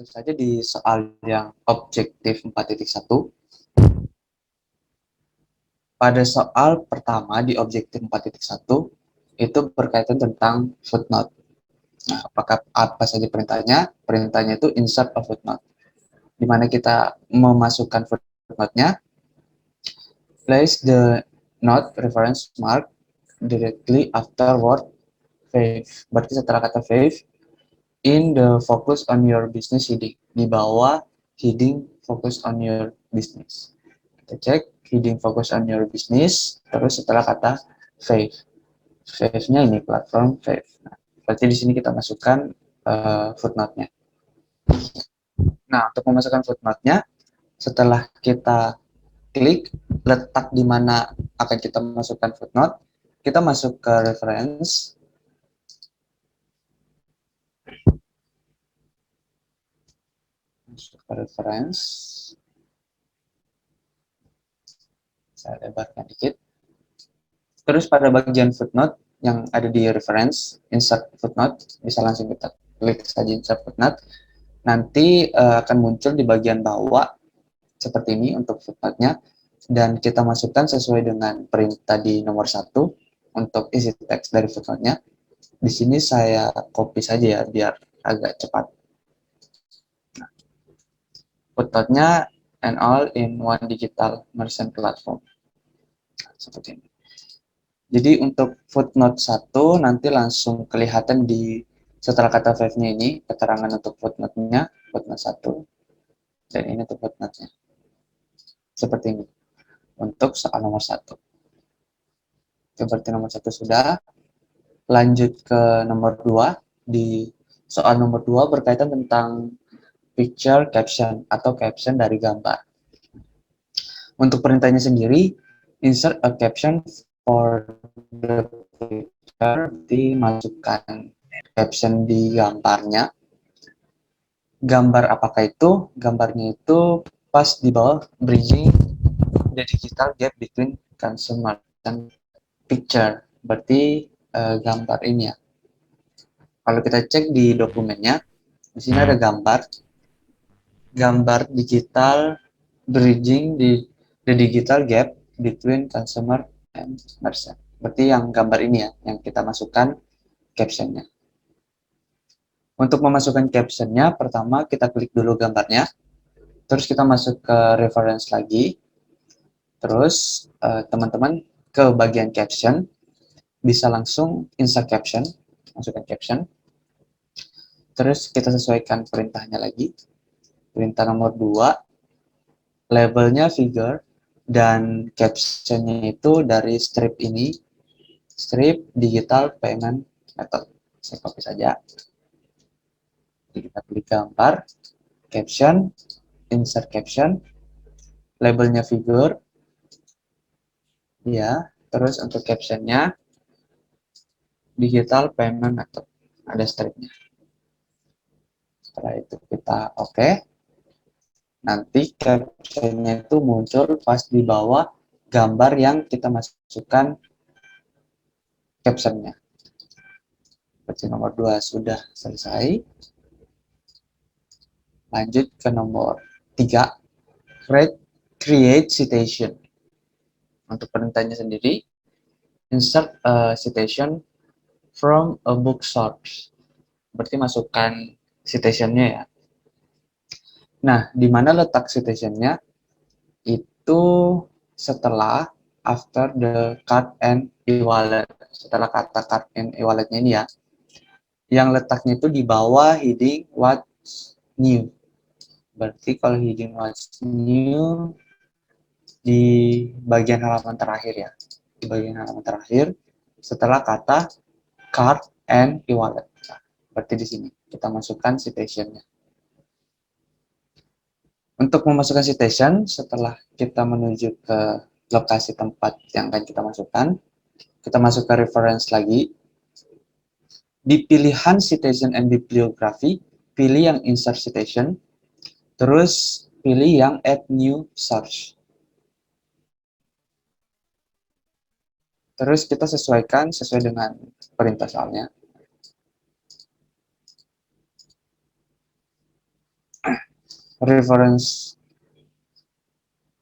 masuk saja di soal yang objektif 4.1. Pada soal pertama di objektif 4.1 itu berkaitan tentang footnote. Nah, apa saja perintahnya? Perintahnya itu insert a footnote, di mana kita memasukkan footnote-nya. Place the note reference mark directly after word faith. Berarti setelah kata faith, in the focus on your business heading. Di bawah heading focus on your business. Kita cek heading focus on your business, terus setelah kata faith. Faith-nya ini platform faith. Nah, berarti di sini kita masukkan footnote-nya. Nah, untuk memasukkan footnote-nya, setelah kita klik letak di mana akan kita masukkan footnote, kita masuk ke reference. Masuk ke reference. Saya lebarkan dikit. Terus pada bagian footnote yang ada di reference, insert footnote, bisa langsung kita klik saja insert footnote. Nanti akan muncul di bagian bawah seperti ini untuk footnote-nya, dan kita masukkan sesuai dengan perintah di nomor 1 untuk isi teks dari footnote-nya. Di sini saya copy saja ya biar agak cepat. Nah, footnote-nya and all in one digital merchant platform. Seperti ini. Jadi untuk footnote 1 nanti langsung kelihatan di setelah kata five-nya ini, keterangan untuk footnote-nya, footnote 1, dan ini untuk footnote-nya. Seperti ini. Untuk soal nomor 1. Berarti nomor 1 sudah. Lanjut ke nomor 2. Di soal nomor 2 berkaitan tentang picture caption atau caption dari gambar. Untuk perintahnya sendiri, insert a caption for the picture, dimasukkan caption di gambarnya. Gambar apakah itu? Gambarnya itu pas di bawah bridging the digital gap between consumer dan picture. Berarti gambar ini ya. Kalau kita cek di dokumennya, di sini ada gambar digital bridging the digital gap between consumer and merchant. Berarti yang gambar ini ya, yang kita masukkan captionnya. Untuk memasukkan captionnya, pertama kita klik dulu gambarnya, terus kita masuk ke reference lagi, terus teman-teman ke bagian caption, bisa langsung insert caption, masukkan caption, terus kita sesuaikan perintahnya lagi, perintah nomor 2, labelnya figure, dan captionnya itu dari strip ini, strip digital payment method. Saya copy saja. Jadi kita klik gambar, caption, insert caption, labelnya figure, ya, terus untuk captionnya digital payment method, ada stripnya. Setelah itu kita oke. Nanti captionnya itu muncul pas di bawah gambar yang kita masukkan captionnya. Seperti nomor 2 sudah selesai. Lanjut ke nomor 3, create citation. Untuk perintahnya sendiri, insert a citation from a book source. Berarti masukkan citationnya ya. Nah, di mana letak citationnya? Itu setelah after the card and e-wallet. Setelah kata card and e-walletnya ini ya. Yang letaknya itu di bawah heading what's new. Berarti kalau heading what's new di bagian halaman terakhir ya. Di bagian halaman terakhir setelah kata card and e-wallet. Nah, berarti di sini kita masukkan citationnya. Untuk memasukkan citation, setelah kita menuju ke lokasi tempat yang akan kita masukkan, kita masuk ke reference lagi. Di pilihan citation and bibliography, pilih yang insert citation, terus pilih yang add new source. Terus kita sesuaikan sesuai dengan perintah soalnya. reference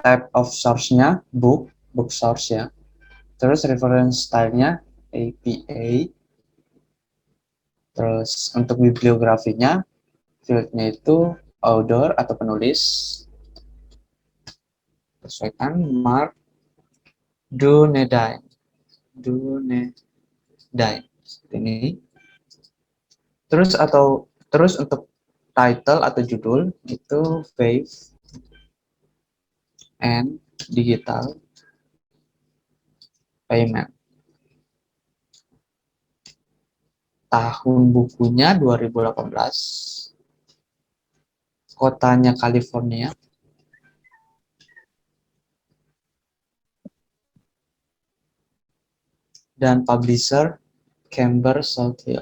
type of source-nya book source ya. Terus reference style-nya APA. Terus untuk bibliografinya, field-nya itu author atau penulis. Sesuaikan Mark Dunedin. Seperti ini. Terus untuk title atau judul itu Faith and Digital Payment. Tahun bukunya 2018. Kotanya California. Dan publisher Camber Southhill.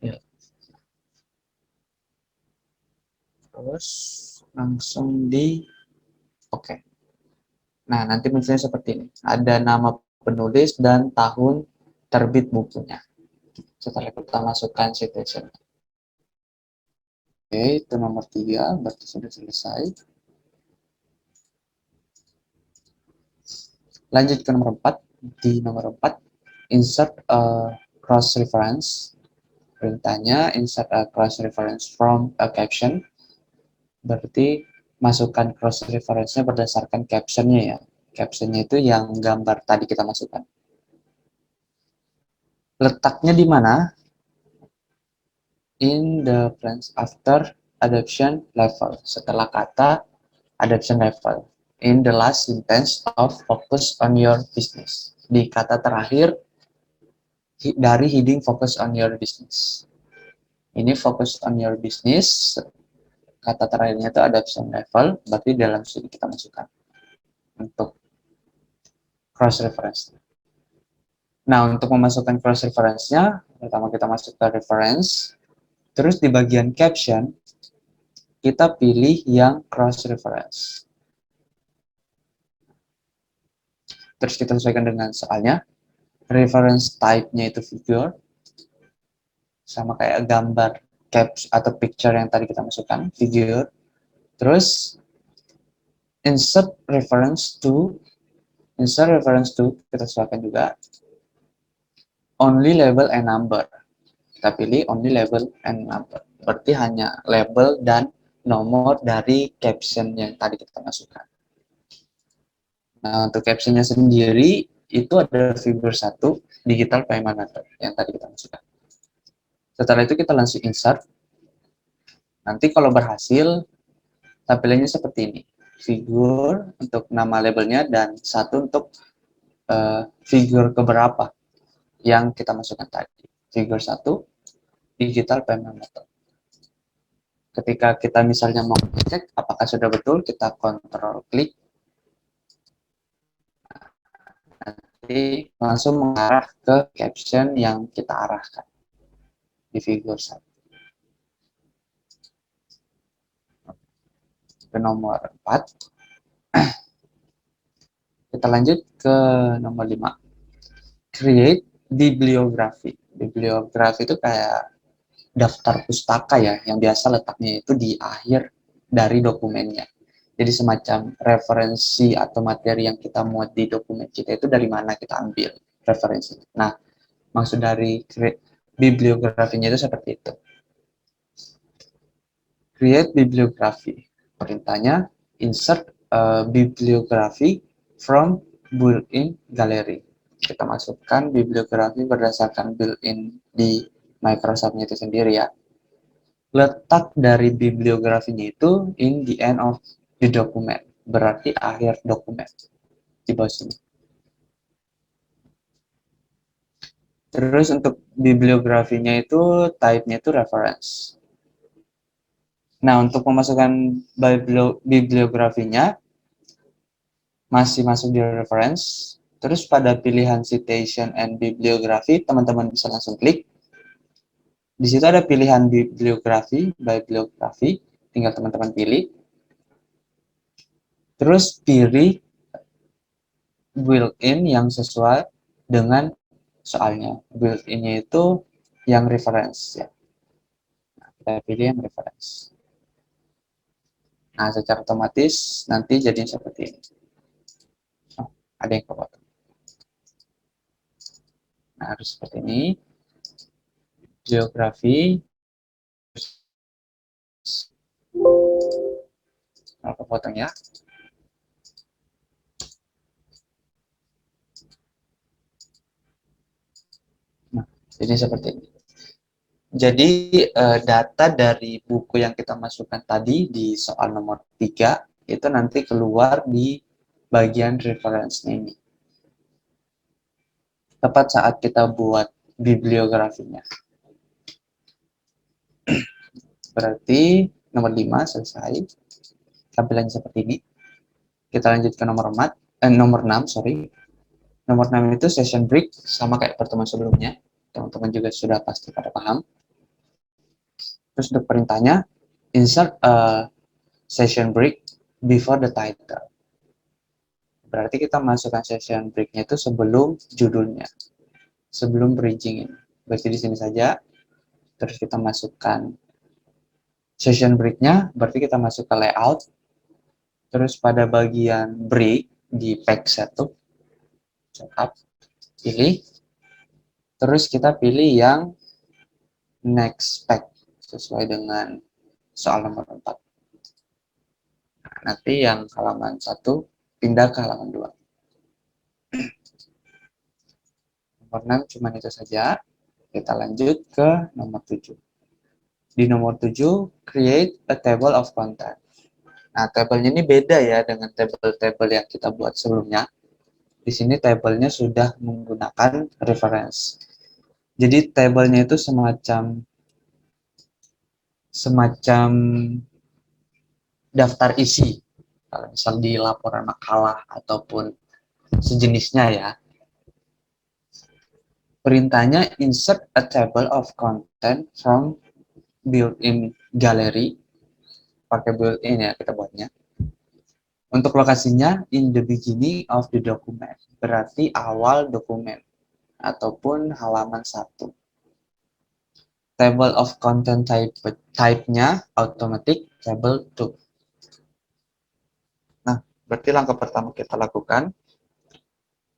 Ya. Terus langsung di oke. Nah, nanti munculnya seperti ini. Ada nama penulis dan tahun terbit bukunya. Setelah kita masukkan citation. Oke, itu nomor 3, berarti sudah selesai. Lanjut ke nomor 4. Di nomor 4, insert a cross reference. Perintahnya insert a cross reference from a caption. Berarti masukkan cross reference-nya berdasarkan caption-nya ya. Caption-nya itu yang gambar tadi kita masukkan. Letaknya di mana? In the plans after adoption level. Setelah kata adoption level. In the last sentence of focus on your business. Di kata terakhir dari heading focus on your business. Ini focus on your business. Kata terakhirnya itu adoption level. Berarti dalam sini kita masukkan untuk cross reference. Nah, untuk memasukkan cross reference-nya, pertama kita masuk ke reference, terus di bagian caption, kita pilih yang cross reference. Terus kita sesuaikan dengan soalnya, reference type-nya itu figure, sama kayak gambar caps atau picture yang tadi kita masukkan, figure. Terus insert reference to, kita sesuaikan juga, only label and number. Kita pilih only label and number. Berarti hanya label dan nomor dari caption yang tadi kita masukkan. Nah, untuk captionnya sendiri, itu ada figur 1, digital payment method, yang tadi kita masukkan. Setelah itu kita langsung insert. Nanti kalau berhasil, tampilannya seperti ini. Figur untuk nama labelnya, dan 1 untuk figur keberapa yang kita masukkan tadi. Figur 1, digital payment method. Ketika kita misalnya mau cek apakah sudah betul, kita kontrol klik. Nanti langsung mengarah ke caption yang kita arahkan di figur 1. Ke nomor 4. Kita lanjut ke nomor 5. Create bibliografi. Bibliografi itu kayak daftar pustaka ya, yang biasa letaknya itu di akhir dari dokumennya. Jadi semacam referensi atau materi yang kita muat di dokumen kita itu dari mana kita ambil referensi. Nah, maksud dari bibliografinya itu seperti itu. Create bibliografi. Perintahnya insert bibliografi from built-in gallery. Kita masukkan bibliografi berdasarkan built-in di Microsoft-nya itu sendiri ya. Letak dari bibliografinya itu in the end of the document. Berarti akhir dokumen. Di bawah sini. Terus untuk bibliografinya itu type-nya itu reference. Nah, untuk memasukkan bibliografinya masih masuk di reference. Terus pada pilihan citation and bibliography, teman-teman bisa langsung klik. Di situ ada pilihan bibliografi, tinggal teman-teman pilih. Terus pilih built-in yang sesuai dengan soalnya. Built-in-nya itu yang reference ya. Nah, kita pilih yang reference. Nah, secara otomatis nanti jadinya seperti ini. Oh, ada yang kepotong. Nah, harus seperti ini. Geografi. Kalau kepotong ya. Nah, jadi seperti ini. Jadi data dari buku yang kita masukkan tadi di soal nomor 3 itu nanti keluar di bagian reference ini. Tepat saat kita buat bibliografinya. Berarti nomor 5 selesai. Tampilannya seperti ini. Kita lanjut ke nomor 6, sorry. Nomor 6 itu session break, sama kayak pertemuan sebelumnya. Teman-teman juga sudah pasti pada paham. Terus untuk perintahnya, insert a session break before the title. Berarti kita masukkan session break-nya itu sebelum judulnya, sebelum bridging ini. Berarti di sini saja, terus kita masukkan session break-nya, berarti kita masuk ke layout, terus pada bagian break di page setup, pilih, terus kita pilih yang next page sesuai dengan soal nomor 4. Nah, nanti yang halaman 1 pindah ke halaman 2. Nomor 6 cuma itu saja. Kita lanjut ke nomor 7. Di nomor 7, create a table of content. Nah, tabelnya ini beda ya dengan tabel-tabel yang kita buat sebelumnya. Di sini tabelnya sudah menggunakan reference. Jadi tabelnya itu semacam daftar isi. Kalau misal di laporan makalah ataupun sejenisnya ya. Perintahnya insert a table of content from built-in gallery. Pakai built-in ya kita buatnya. Untuk lokasinya in the beginning of the document. Berarti awal dokumen ataupun halaman 1. Table of content type-nya automatic table 2. Nah, berarti langkah pertama kita lakukan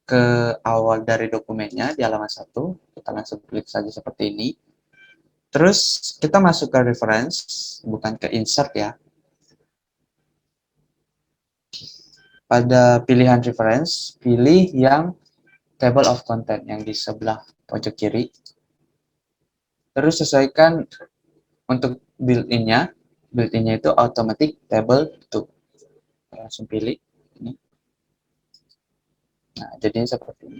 ke awal dari dokumennya di halaman 1, kita langsung klik saja seperti ini. Terus kita masuk ke reference, bukan ke insert ya. Pada pilihan reference, pilih yang table of content yang di sebelah pojok kiri. Terus sesuaikan untuk built-in-nya itu automatic table 2. Langsung pilih ini. Nah, jadinya seperti ini.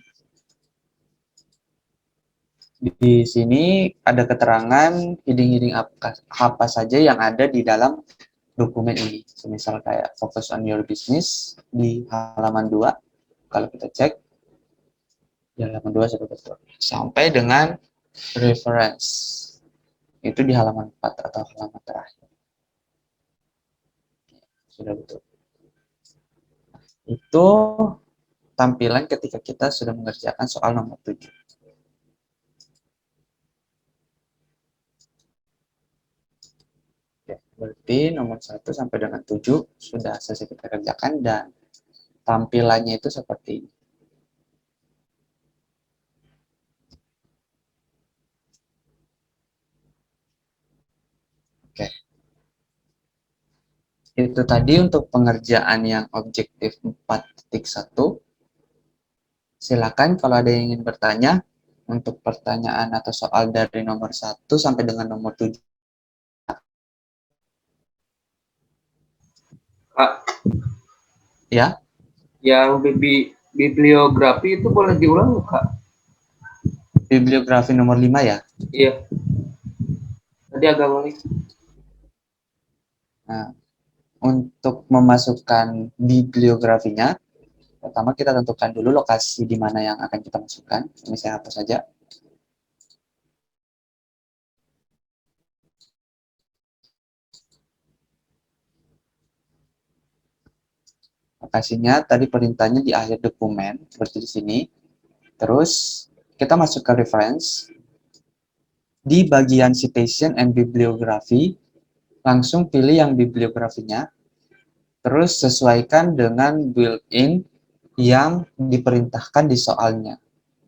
Di sini ada keterangan heading-heading apa saja yang ada di dalam dokumen ini. Misal kayak focus on your business di halaman 2. Kalau kita cek, di halaman 2 sudah betul. Sampai dengan reference. Itu di halaman 4 atau halaman terakhir. Sudah betul. Itu tampilan ketika kita sudah mengerjakan soal nomor 7. Oke, berarti nomor 1 sampai dengan 7 sudah selesai kita kerjakan dan tampilannya itu seperti ini. Oke. Itu tadi untuk pengerjaan yang objektif 4.1. Silakan kalau ada yang ingin bertanya untuk pertanyaan atau soal dari nomor 1 sampai dengan nomor 7. Kak, Ya, yang bibliografi itu boleh diulang nggak, Kak? bibliografi nomor 5 ya. Iya. Tadi agak ngelik. Nah, untuk memasukkan bibliografinya, pertama kita tentukan dulu lokasi di mana yang akan kita masukkan. Ini saya hapus saja. Lokasinya tadi perintahnya di akhir dokumen, seperti di sini. Terus kita masuk ke reference. Di bagian citation and bibliography, langsung pilih yang bibliografinya. Terus sesuaikan dengan built-in yang diperintahkan di soalnya.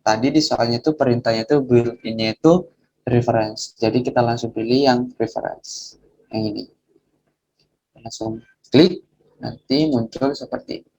Tadi di soalnya itu perintahnya itu built-in-nya itu reference. Jadi kita langsung pilih yang reference. Yang ini. Langsung klik, nanti muncul seperti ini.